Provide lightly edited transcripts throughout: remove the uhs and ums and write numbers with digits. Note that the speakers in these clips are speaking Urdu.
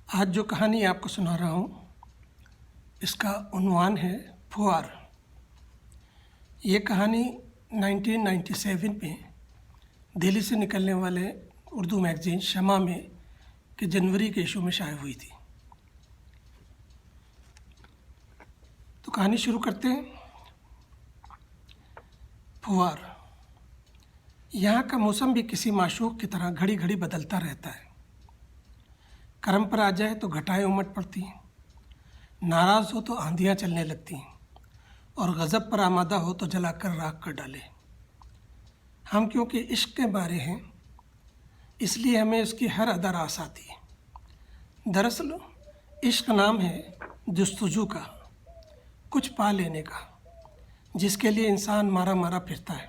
آج جو کہانی آپ کو سنا رہا ہوں اس کا عنوان ہے پھوار۔ یہ کہانی 1997 میں دہلی سے نکلنے والے اردو میگزین شمع میں کے جنوری کے ایشو میں شائع ہوئی تھی۔ تو کہانی شروع کرتے ہیں۔ پھوار۔ یہاں کا موسم بھی کسی معشوق کی طرح گھڑی گھڑی بدلتا رہتا ہے۔ کرم پر آ جائے تو گھٹائیں امٹ پڑتی ہیں، ناراض ہو تو آندھیاں چلنے لگتی ہیں، اور غضب پر آمادہ ہو تو جلا کر راکھ کر ڈالے۔ ہم کیونکہ عشق کے بارے ہیں اس لیے ہمیں اس کی ہر ادا راس آتی ہے۔ دراصل عشق نام ہے جستجو کا، کچھ پا لینے کا، جس کے لیے انسان مارا مارا پھرتا ہے۔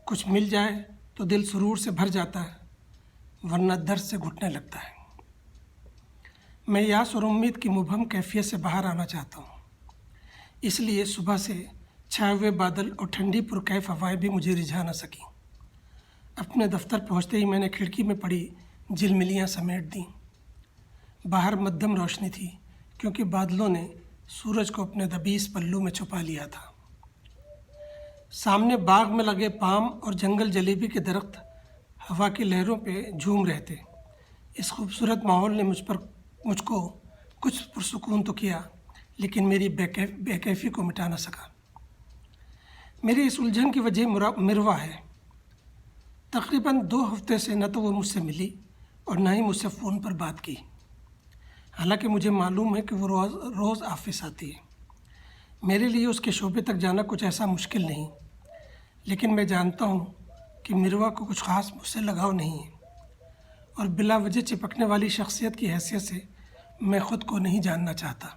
کچھ مل جائے تو دل سرور سے بھر جاتا ہے، ورنہ درد سے گھٹنے لگتا ہے۔ میں یاس اور امید کی مبہم کیفیت سے باہر آنا چاہتا ہوں، اس لیے صبح سے چھائے ہوئے بادل اور ٹھنڈی پرکیف ہوائیں بھی مجھے رجھا نہ سکیں۔ اپنے دفتر پہنچتے ہی میں نے کھڑکی میں پڑی جھلملیاں سمیٹ دیں۔ باہر مدھم روشنی تھی کیونکہ بادلوں نے سورج کو اپنے دبیس پلو میں چھپا لیا تھا۔ سامنے باغ میں لگے پام اور جنگل جلیبی کے درخت ہوا کی لہروں پہ جھوم رہے تھے۔ اس خوبصورت ماحول نے مجھ کو کچھ پرسکون تو کیا، لیکن میری بے کیفی کو مٹا نہ سکا۔ میری اس الجھن کی وجہ مروا ہے۔ تقریباً 2 ہفتے سے نہ تو وہ مجھ سے ملی اور نہ ہی مجھ سے فون پر بات کی، حالانکہ مجھے معلوم ہے کہ وہ روز آفس آتی ہے۔ میرے لیے اس کے شعبے تک جانا کچھ ایسا مشکل نہیں، لیکن میں جانتا ہوں کہ مروا کو کچھ خاص مجھ سے لگاؤ نہیں ہے، اور بلا وجہ چپکنے والی شخصیت کی حیثیت سے میں خود کو نہیں جاننا چاہتا۔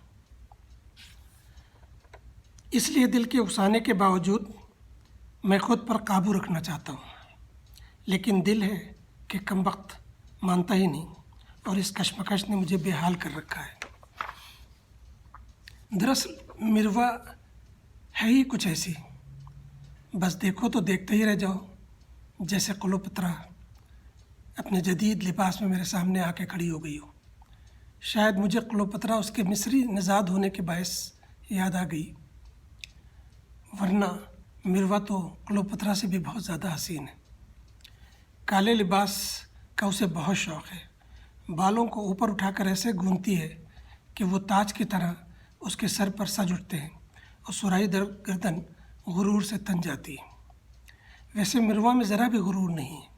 اس لیے دل کے اکسانے کے باوجود میں خود پر قابو رکھنا چاہتا ہوں، لیکن دل ہے کہ کم وقت مانتا ہی نہیں، اور اس کشمکش نے مجھے بے حال کر رکھا ہے۔ دراصل مروا ہے ہی کچھ ایسی، بس دیکھو تو دیکھتے ہی رہ جاؤ، جیسے کلوپترا اپنے جدید لباس میں میرے سامنے آ کے کھڑی ہو گئی ہو۔ شاید مجھے کلوپترا اس کے مصری نژاد ہونے کے باعث یاد آ گئی، ورنہ مروا تو کلوپترا سے بھی بہت زیادہ حسین ہے۔ کالے لباس کا اسے بہت شوق ہے، بالوں کو اوپر اٹھا کر ایسے گونتی ہے کہ وہ تاج کی طرح اس کے سر پر سج اٹھتے ہیں، اور سرائی گردن غرور سے تن جاتی ہے۔ ویسے مروا میں ذرا بھی غرور نہیں ہے۔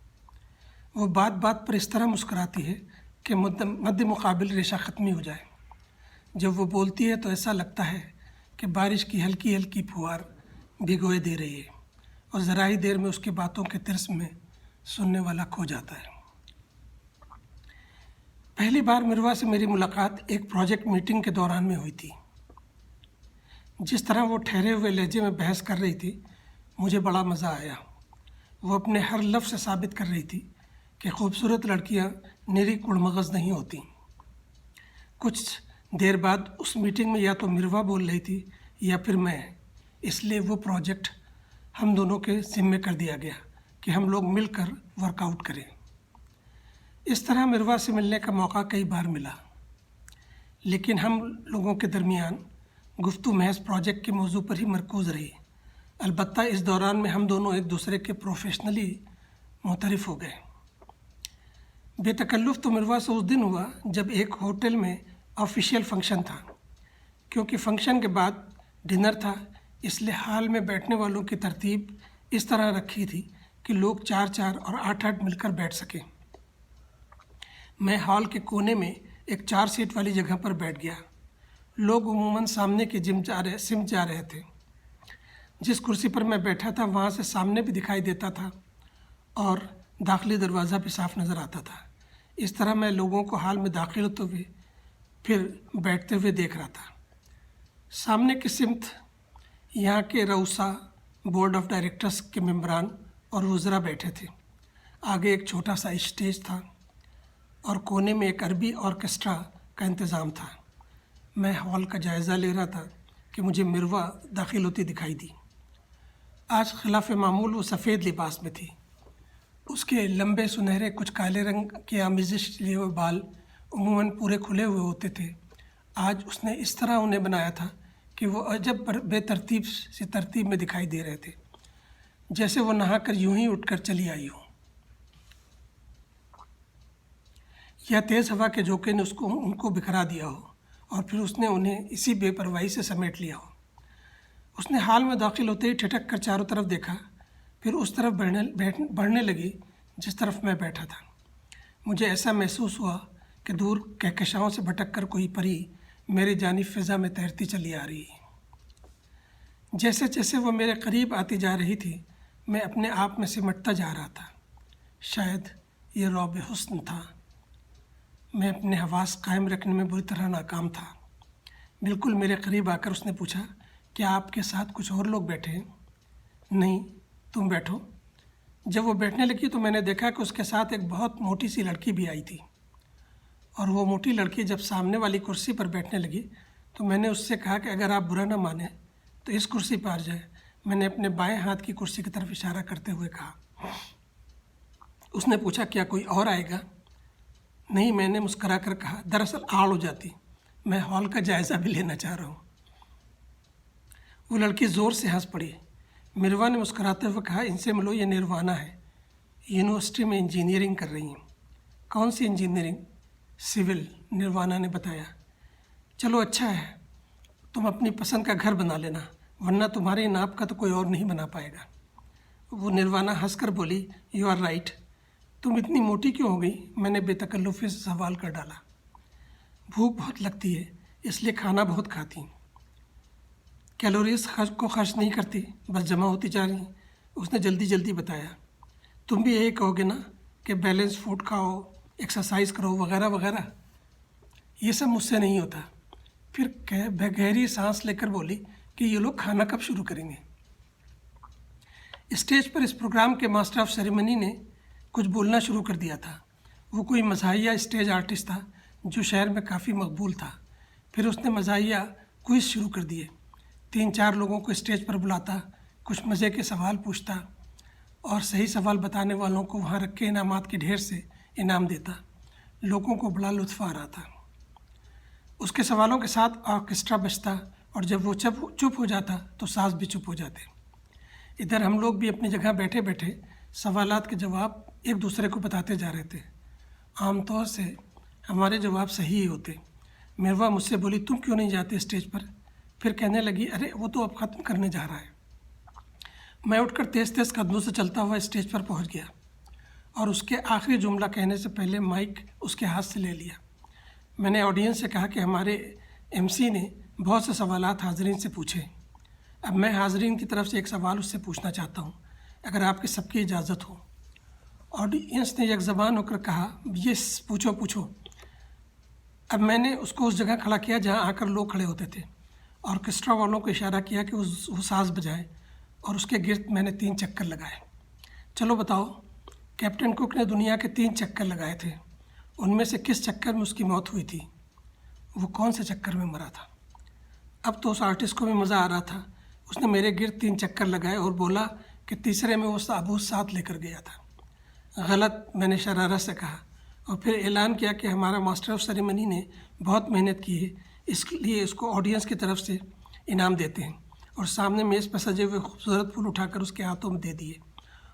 وہ بات بات پر اس طرح مسکراتی ہے کہ مد مقابل ریشہ ختمی ہو جائے۔ جب وہ بولتی ہے تو ایسا لگتا ہے کہ بارش کی ہلکی ہلکی پھوار بھگوئے دے رہی ہے، اور ذرا ہی دیر میں اس کی باتوں کے ترس میں سننے والا کھو جاتا ہے۔ پہلی بار مروا سے میری ملاقات ایک پروجیکٹ میٹنگ کے دوران میں ہوئی تھی۔ جس طرح وہ ٹھہرے ہوئے لہجے میں بحث کر رہی تھی، مجھے بڑا مزہ آیا۔ وہ اپنے ہر لفظ سے ثابت کر رہی تھی کہ خوبصورت لڑکیاں نری کڑمغز نہیں ہوتی۔ کچھ دیر بعد اس میٹنگ میں یا تو مروا بول رہی تھی یا پھر میں، اس لیے وہ پروجیکٹ ہم دونوں کے ذمے کر دیا گیا کہ ہم لوگ مل کر ورک آؤٹ کریں۔ اس طرح مروا سے ملنے کا موقع کئی بار ملا، لیکن ہم لوگوں کے درمیان گفتگو محض پروجیکٹ کے موضوع پر ہی مرکوز رہی۔ البتہ اس دوران میں ہم دونوں ایک دوسرے کے پروفیشنلی معترف ہو گئے۔ بے تکلف تو مروا سے اس دن ہوا جب ایک ہوٹل میں آفیشیل فنکشن تھا۔ کیونکہ فنکشن کے بعد ڈنر تھا، اس لیے ہال میں بیٹھنے والوں کی ترتیب اس طرح رکھی تھی کہ لوگ 4 اور 8 مل کر بیٹھ سکیں۔ میں ہال کے کونے میں ایک 4 سیٹ والی جگہ پر بیٹھ گیا۔ لوگ عموماً سامنے کے سمت جا رہے تھے۔ جس کرسی پر میں بیٹھا تھا وہاں سے سامنے بھی دکھائی دیتا تھا، اور داخلی دروازہ بھی صاف نظر آتا تھا۔ اس طرح میں لوگوں کو ہال میں داخل ہوتے ہوئے پھر بیٹھتے ہوئے دیکھ رہا تھا۔ سامنے کی سمت یہاں کے رؤسا، بورڈ آف ڈائریکٹرز کے ممبران اور وزراء بیٹھے تھے۔ آگے ایک چھوٹا سا اسٹیج تھا، اور کونے میں ایک عربی آرکیسٹرا کا انتظام تھا۔ میں ہال کا جائزہ لے رہا تھا کہ مجھے مروا داخل ہوتی دکھائی دی۔ آج خلاف معمول وہ سفید لباس میں تھی۔ اس کے لمبے سنہرے کچھ کالے رنگ کے آمیزش لیے ہوئے بال عموماً پورے کھلے ہوئے ہوتے تھے، آج اس نے اس طرح انہیں بنایا تھا کہ وہ عجب بے ترتیب سی ترتیب میں دکھائی دے رہے تھے، جیسے وہ نہا کر یوں ہی اٹھ کر چلی آئی ہو، یا تیز ہوا کے جھونکے نے ان کو بکھرا دیا ہو اور پھر اس نے انہیں اسی بے پرواہی سے سمیٹ لیا ہو۔ اس نے حال میں داخل ہوتے ہی ٹھٹک کر چاروں طرف دیکھا، پھر اس طرف بڑھنے لگی جس طرف میں بیٹھا تھا۔ مجھے ایسا محسوس ہوا کہ دور کہکشاؤں سے بھٹک کر کوئی پری میری جانب فضا میں تیرتی چلی آ رہی ہے۔ جیسے جیسے وہ میرے قریب آتی جا رہی تھی، میں اپنے آپ میں سمٹتا جا رہا تھا۔ شاید یہ رعب حسن تھا۔ میں اپنے حواس قائم رکھنے میں بری طرح ناکام تھا۔ بالکل میرے قریب آ کر اس نے پوچھا، کیا آپ کے ساتھ کچھ اور لوگ بیٹھے ہیں؟ نہیں، تم بیٹھو۔ جب وہ بیٹھنے لگی تو میں نے دیکھا کہ اس کے ساتھ ایک بہت موٹی سی لڑکی بھی آئی تھی، اور وہ موٹی لڑکی جب سامنے والی کرسی پر بیٹھنے لگی تو میں نے اس سے کہا کہ اگر آپ برا نہ مانیں تو اس کرسی پر آ جائے۔ میں نے اپنے بائیں ہاتھ کی کرسی کی طرف اشارہ کرتے ہوئے کہا۔ اس نے پوچھا، کیا کوئی اور آئے گا؟ نہیں، میں نے مسکرا کر کہا، دراصل آڑ ہو جاتی، میں ہال کا جائزہ بھی لینا چاہ رہا ہوں۔ وہ لڑکی زور سے ہنس پڑی۔ مروا نے مسکراتے ہوئے کہا، ان سے ملو، یہ نروانا ہے، یونیورسٹی میں انجینئرنگ کر رہی ہیں۔ کون سی انجینئرنگ؟ سول، نروانا نے بتایا۔ چلو اچھا ہے، تم اپنی پسند کا گھر بنا لینا، ورنہ تمہاری ناپ کا تو کوئی اور نہیں بنا پائے گا۔ وہ نروانا ہنس کر بولی، یو آر رائٹ۔ تم اتنی موٹی کیوں ہو گئی؟ میں نے بے تکلفی سے سوال کر ڈالا۔ بھوک بہت لگتی ہے، اس لیے کھانا بہت کھاتی ہوں۔ کیلوریز کو خرچ نہیں کرتی، بس جمع ہوتی جا رہی ہیں، اس نے جلدی جلدی بتایا۔ تم بھی یہی کہو گے نا کہ بیلنس فوڈ کھاؤ، ایکسرسائز کرو، وغیرہ وغیرہ؟ یہ سب مجھ سے نہیں ہوتا۔ پھر گہری سانس لے کر بولی کہ یہ لوگ کھانا کب شروع کریں گے؟ اسٹیج پر اس پروگرام کے ماسٹر آف سیریمنی نے کچھ بولنا شروع کر دیا تھا۔ وہ کوئی مزاحیہ اسٹیج آرٹسٹ تھا جو شہر میں کافی مقبول تھا۔ پھر اس نے مزاحیہ کوئز شروع کر دیے، 3-4 لوگوں کو اسٹیج پر بلاتا، کچھ مزے کے سوال پوچھتا اور صحیح سوال بتانے والوں کو وہاں رکھے انعامات کے ڈھیر سے انعام دیتا۔ لوگوں کو بڑا لطف آ رہا تھا۔ اس کے سوالوں کے ساتھ آرکیسٹرا بجتا اور جب وہ چپ ہو جاتا تو ساز بھی چپ ہو جاتے۔ ادھر ہم لوگ بھی اپنی جگہ بیٹھے بیٹھے سوالات کے جواب ایک دوسرے کو بتاتے جا رہے تھے۔ عام طور سے ہمارے جواب صحیح ہی ہوتے۔ مروا مجھ سے بولی، تم کیوں نہیں جاتے اسٹیج پر؟ پھر کہنے لگی، ارے وہ تو اب ختم کرنے جا رہا ہے۔ میں اٹھ کر تیز تیز قدموں سے چلتا ہوا اسٹیج پر پہنچ گیا اور اس کے آخری جملہ کہنے سے پہلے مائک اس کے ہاتھ سے لے لیا۔ میں نے آڈینس سے کہا کہ ہمارے ایم سی نے بہت سے سوالات حاضرین سے پوچھے، اب میں حاضرین کی طرف سے ایک سوال اس سے پوچھنا چاہتا ہوں، اگر آپ کے سب کی اجازت ہو۔ آڈینس نے یک زبان ہو کر کہا، یس، پوچھو۔ اب میں نے اس کو اس جگہ کھڑا کیا جہاں آ کر لوگ کھڑے ہوتے تھے، آرکیسٹرا والوں کو اشارہ کیا کہ وہ ساز بجائے اور اس کے گرد میں نے 3 چکر لگائے۔ چلو بتاؤ، کیپٹن کک نے دنیا کے 3 چکر لگائے تھے، ان میں سے کس چکر میں اس کی موت ہوئی تھی؟ وہ کون سے چکر میں مرا تھا؟ اب تو اس آرٹسٹ کو بھی مزہ آ رہا تھا۔ اس نے میرے گرد 3 چکر لگائے اور بولا کہ تیسرے میں وہ تابوت ساتھ لے کر گیا تھا۔ غلط، میں نے شرارت سے کہا، اور پھر اعلان کیا کہ ہمارا ماسٹر آف سیریمنی نے بہت محنت کی ہے، اس لیے اس کو آڈینس کی طرف سے انعام دیتے ہیں، اور سامنے میز پر سجے ہوئے خوبصورت پھول اٹھا کر اس کے ہاتھوں میں دے دیے۔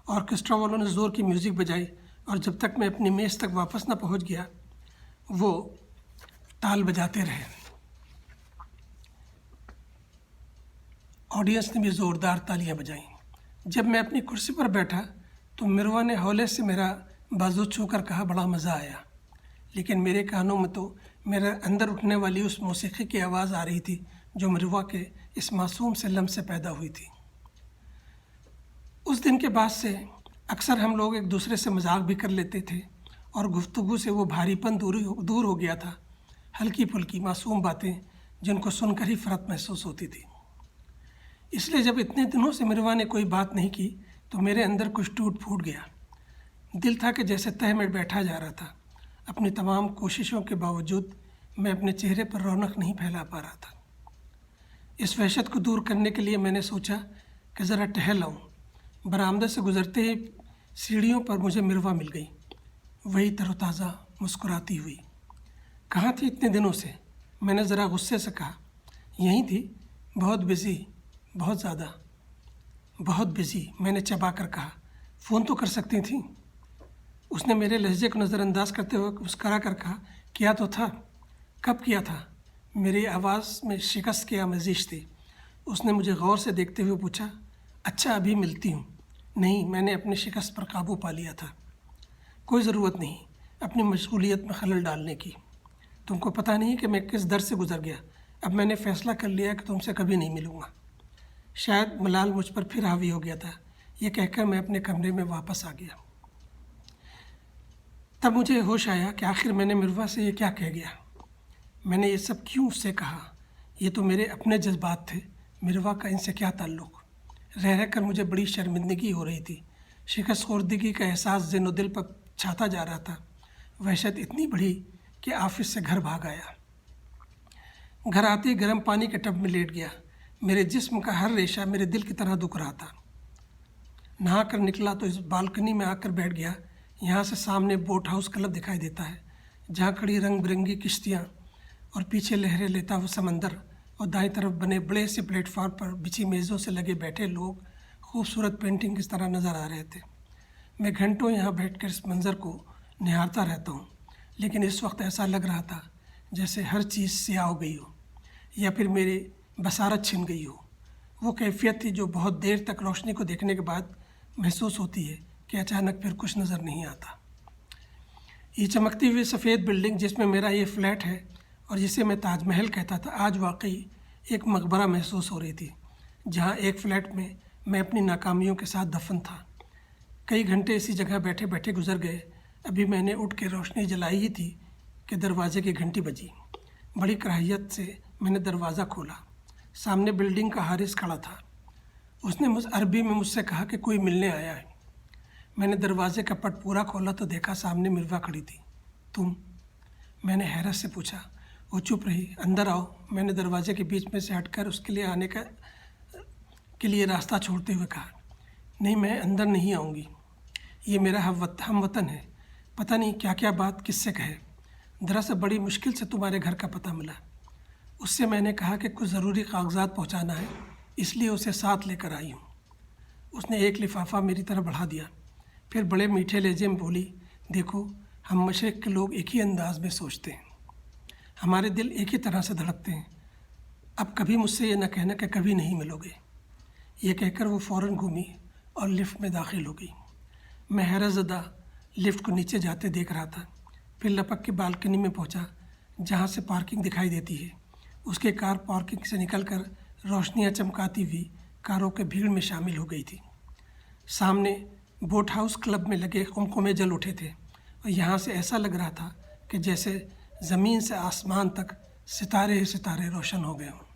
آرکیسٹرا والوں نے زور کی میوزک بجائی اور جب تک میں اپنی میز تک واپس نہ پہنچ گیا وہ تال بجاتے رہے۔ آڈینس نے بھی زوردار تالیاں بجائیں۔ جب میں اپنی کرسی پر بیٹھا تو مروا نے ہولے سے میرا بازو چھو کر کہا، بڑا مزہ آیا، لیکن میرے کانوں میں تو میرے اندر اٹھنے والی اس موسیقی کی آواز آ رہی تھی جو مروا کے اس معصوم سے لمس سے پیدا ہوئی تھی۔ اس دن کے بعد سے اکثر ہم لوگ ایک دوسرے سے مذاق بھی کر لیتے تھے اور گفتگو سے وہ بھاری پن دور ہو گیا تھا، ہلکی پھلکی معصوم باتیں جن کو سن کر ہی فرحت محسوس ہوتی تھی۔ اس لیے جب اتنے دنوں سے مروا نے کوئی بات نہیں کی تو میرے اندر کچھ ٹوٹ پھوٹ گیا۔ دل تھا کہ جیسے تہہ میں بیٹھا جا رہا تھا۔ اپنی تمام کوششوں کے باوجود میں اپنے چہرے پر رونق نہیں پھیلا پا رہا تھا۔ اس وحشت کو دور کرنے کے لیے میں نے سوچا کہ ذرا ٹہل آؤں۔ برآمدے سے گزرتے ہی سیڑھیوں پر مجھے مروا مل گئی، وہی تر و تازہ مسکراتی ہوئی۔ کہاں تھی اتنے دنوں سے؟ میں نے ذرا غصے سے کہا۔ یہیں تھی، بہت بزی، بہت زیادہ، بہت بزی، میں نے چبا کر کہا۔ فون تو کر سکتی تھیں۔ اس نے میرے لہجے کو نظر انداز کرتے ہوئے مسکرا کر کہا، کیا تو تھا۔ کب کیا تھا؟ میری آواز میں شکست کی آمیزش تھی۔ اس نے مجھے غور سے دیکھتے ہوئے پوچھا، اچھا ابھی ملتی ہوں۔ نہیں، میں نے اپنی شکست پر قابو پا لیا تھا۔ کوئی ضرورت نہیں اپنی مشغولیت میں خلل ڈالنے کی۔ تم کو پتہ نہیں کہ میں کس در سے گزر گیا۔ اب میں نے فیصلہ کر لیا کہ تم سے کبھی نہیں ملوں گا۔ شاید ملال مجھ پر پھر حاوی ہو گیا تھا۔ یہ کہہ کر میں اپنے کمرے میں واپس آ گیا۔ تب مجھے ہوش آیا کہ آخر میں نے مروا سے یہ کیا کہہ گیا۔ میں نے یہ سب کیوں اس سے کہا؟ یہ تو میرے اپنے جذبات تھے، مروا کا ان سے کیا تعلق؟ رہ کر مجھے بڑی شرمندگی ہو رہی تھی۔ شکست خوردگی کا احساس ذہن و دل پر چھاتا جا رہا تھا۔ وحشت اتنی بڑھی کہ آفس سے گھر بھاگ آیا۔ گھر آتے ہی گرم پانی کے ٹب میں لیٹ گیا۔ میرے جسم کا ہر ریشہ میرے دل کی طرح دکھ رہا تھا۔ نہا کر نکلا تو اس بالکنی میں آ کر بیٹھ گیا۔ یہاں سے سامنے بوٹ ہاؤس کلب دکھائی دیتا ہے، جہاں کھڑی رنگ برنگی کشتیاں اور پیچھے لہریں لیتا ہوا سمندر، اور دائیں طرف بنے بڑے سے پلیٹ فارم پر بچھی میزوں سے لگے بیٹھے لوگ خوبصورت پینٹنگ کی طرح نظر آ رہے تھے۔ میں گھنٹوں یہاں بیٹھ کر اس منظر کو نہارتا رہتا ہوں، لیکن اس وقت ایسا لگ رہا تھا جیسے ہر چیز سیاہ ہو گئی ہو یا پھر میری بصارت چھن گئی ہو۔ وہ کیفیت تھی جو بہت دیر تک روشنی کو دیکھنے کے بعد محسوس ہوتی ہے کہ اچانک پھر کچھ نظر نہیں آتا۔ یہ چمکتی ہوئی سفید بلڈنگ جس میں میرا یہ فلیٹ ہے اور جسے میں تاج محل کہتا تھا، آج واقعی ایک مقبرہ محسوس ہو رہی تھی، جہاں ایک فلیٹ میں میں اپنی ناکامیوں کے ساتھ دفن تھا۔ کئی گھنٹے اسی جگہ بیٹھے بیٹھے گزر گئے۔ ابھی میں نے اٹھ کے روشنی جلائی ہی تھی کہ دروازے کی گھنٹی بجی۔ بڑی کراہیت سے میں نے دروازہ کھولا۔ سامنے بلڈنگ کا حارس کھڑا تھا۔ اس نے عربی میں مجھ سے کہا کہ کوئی ملنے آیا ہے۔ میں نے دروازے کا پٹ پورا کھولا تو دیکھا سامنے مروا کھڑی تھی۔ تم؟ میں نے حیرت سے پوچھا۔ وہ چپ رہی۔ اندر آؤ، میں نے دروازے کے بیچ میں سے ہٹ کر اس کے لیے آنے کے لیے راستہ چھوڑتے ہوئے کہا۔ نہیں، میں اندر نہیں آؤں گی۔ یہ میرا ہم وطن ہے، پتہ نہیں کیا کیا بات کس سے کہے۔ دراصل بڑی مشکل سے تمہارے گھر کا پتہ ملا۔ اس سے میں نے کہا کہ کچھ ضروری کاغذات پہنچانا ہے، اس لیے اسے ساتھ لے کر آئی ہوں۔ اس نے ایک لفافہ میری طرف بڑھا دیا، پھر بڑے میٹھے لہجے میں بولی، دیکھو، ہم مشرق کے لوگ ایک ہی انداز میں سوچتے ہیں، ہمارے دل ایک ہی طرح سے دھڑکتے ہیں۔ اب کبھی مجھ سے یہ نہ کہنا کہ کبھی نہیں ملو گے۔ یہ کہہ کر وہ فوراً گھومی اور لفٹ میں داخل ہو گئی۔ میں حیرت زدہ لفٹ کو نیچے جاتے دیکھ رہا تھا، پھر لپک کے بالکنی میں پہنچا جہاں سے پارکنگ دکھائی دیتی ہے۔ اس کے کار پارکنگ سے نکل کر روشنیاں چمکاتی ہوئی کاروں کے بھیڑ میں شامل ہو گئی تھی۔ سامنے بوٹ ہاؤس کلب میں لگے قمقمے جل اٹھے تھے اور یہاں سے ایسا لگ رہا تھا کہ جیسے زمین سے آسمان تک ستارے ہی ستارے روشن ہو گئے ہوں۔